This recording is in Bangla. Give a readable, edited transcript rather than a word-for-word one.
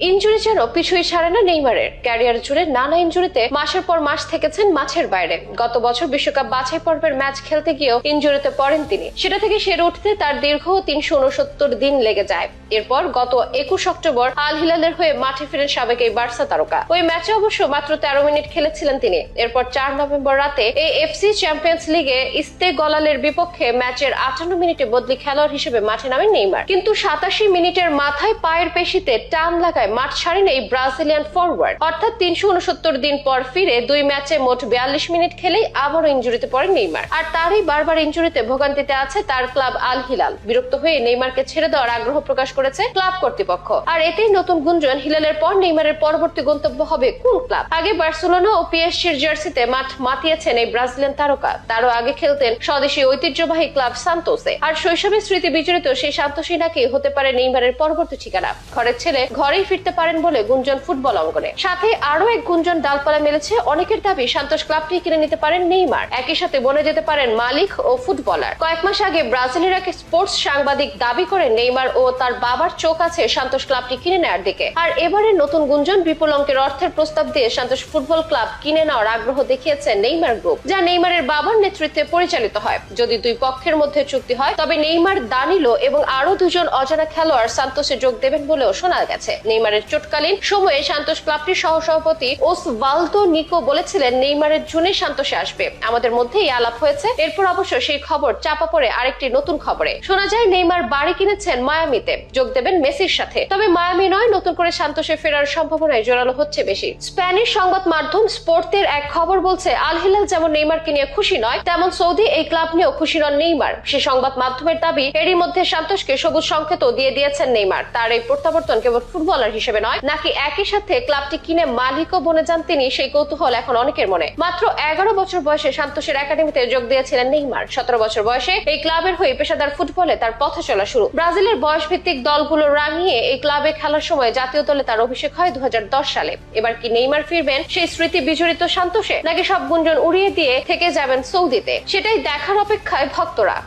ইনজুরি যেন পিছুই ছাড়ে না নেইমারের। ক্যারিয়ার জুড়ে নানা ইনজুরিতে মাসের পর মাস থেকেছেন মাঠের বাইরে। গত বছর বিশ্বকাপ বাছাই পর্বের ম্যাচ খেলতে গিয়েও ইনজুরিতে পড়েন তিনি। সেটা থেকে সেরে উঠতে তার দীর্ঘ 369 দিন লেগে যায়। এরপর গত 21 অক্টোবর আল হিলালের হয়ে মাঠে ফিরেন সাবেক এই বার্সা তারকা। ওই ম্যাচে অবশ্য মাত্র 13 মিনিট খেলেছিলেন তিনি। এরপর 4 নভেম্বর রাতে এএফসি চ্যাম্পিয়ন্স লিগে ইস্তেগলালের বিপক্ষে ম্যাচের 58 মিনিটে বদলি খেলোয়াড় হিসেবে মাঠে নামেন নেইমার। কিন্তু 87 মিনিটের মাথায় পায়ের পেশিতে টান লাগায় মাঠ ছাড়েন এই ব্রাজিলিয়ান ফরওয়ার্ড। অর্থাৎ 369 দিন পর ফিরে 2 ম্যাচে মোট 42 মিনিট খেলেই আবারও ইনজুরিতে পড়েন নেইমার। আর তারই বারবার ইনজুরিতে ভোগান্তিতে আছে তার ক্লাব আল হিলাল। বিরক্ত হয়ে নেইমারকে ছেড়ে দেওয়ার আগ্রহ প্রকাশ করেছে ক্লাব কর্তৃপক্ষ। আর এতেই নতুন গুঞ্জন, হিলালের পর নেইমারের পরবর্তী গন্তব্য হবে কোন ক্লাব। আগে বার্সেলোনা ও পিএসজির জার্সিতে মাঠ মাতিয়েছেন এই ব্রাজিলিয়ান তারকা। তারও আগে খেলতেন স্বদেশী ঐতিহ্যবাহী ক্লাব সান্তোসে। আর শৈশবের স্মৃতি বিজড়িত সেই সান্তোসই নাকি হতে পারে নেইমারের পরবর্তী ঠিকানা। ঘরের ছেলে ঘরেই ফিরতে পারেন বলে গুঞ্জন ফুটবল অঙ্গনে। সাথে আরো এক গুঞ্জন ডালপালা মেলেছে। অনেকের দাবি সান্তোস ক্লাবটি কিনে নিতে পারেন নেইমার। একই সাথে বনে যেতে পারেন মালিক ও ফুটবলার। কয়েক মাস আগে ব্রাজিলের এক স্পোর্টস সাংবাদিক দাবি করেন নেইমার ও তার বাবার চোখ আছে সান্তোস ক্লাবটি কিনে নেওয়ার দিকে। আর এবারে নতুন গুঞ্জন, বিপুল অঙ্কের অর্থের প্রস্তাব দিয়ে সান্তোস ফুটবল ক্লাব কিনে নেওয়ার আগ্রহ দেখিয়েছে নেইমার গ্রুপ, যা নেইমারের বাবার নেতৃত্বে পরিচালিত হয়। যদি দুই পক্ষের মধ্যে চুক্তি হয় তবে নেইমার, দানিলো এবং আরো দুজন অজানা খেলোয়াড় সান্তোসে যোগ দেবেন বলেও শোনা গেছে। নেইমারের চোটকালীন সময়ে সান্তোস ক্লাবটির সহসভাপতি ওসভালদো নিকো বলেছিলেন নেইমারের জুনে সান্তোসে আসবে। আমাদের মধ্যে এই আলাপ হয়েছে। এরপর অবশ্য সেই খবর চাপা পড়ে আরেকটি নতুন খবরে। শোনা যায় নেইমার বাড়ি কিনেছেন মায়ামিতে, যোগ দেবেন মেসির সাথে। তবে মায়ামি নয়, নতুন করে সান্তোসে ফেরার সম্ভাবনায় জোরালো হচ্ছে বেশি। স্প্যানিশ সংবাদ মাধ্যম স্পোর্তের এক খবর বলছে, আল হিলাল যেমন নেইমারকে নিয়ে খুশি নয়, তেমন সৌদি এই ক্লাব নিয়েও খুশি নন নেইমার। সে সংবাদ মাধ্যমের দাবি, এরই মধ্যে সান্তোসকে সবুজ সংকেতও দিয়ে দিয়েছেন নেইমার। তার এই প্রত্যাবর্তন কেবল ফুটবলার হিসেবে নয়, নাকি একই সাথে ক্লাবটি কিনে মালিকও বনে যান তিনি, সেই কৌতূহল এখন অনেকের মনে। মাত্র 11 বছর বয়সে সান্তোসের একাডেমিতে যোগ দিয়েছিলেন নেইমার। 17 বছর বয়সে এই ক্লাবের হয়ে পেশাদার ফুটবলে তার পথ চলা শুরু। ব্রাজিলের বয়সভিত্তিক দলগুলো রাঙিয়ে এই ক্লাবে খেলার সময় জাতীয় দলে তার অভিষেক হয় 2010 সালে। এবার কি নেইমার ফিরবেন সেই স্মৃতি বিজড়িত সান্তোসে, নাকি সব গুঞ্জন উড়িয়ে দিয়ে থেকে যাবেন সৌদিতে? সেটাই দেখার অপেক্ষায় ভক্তরা।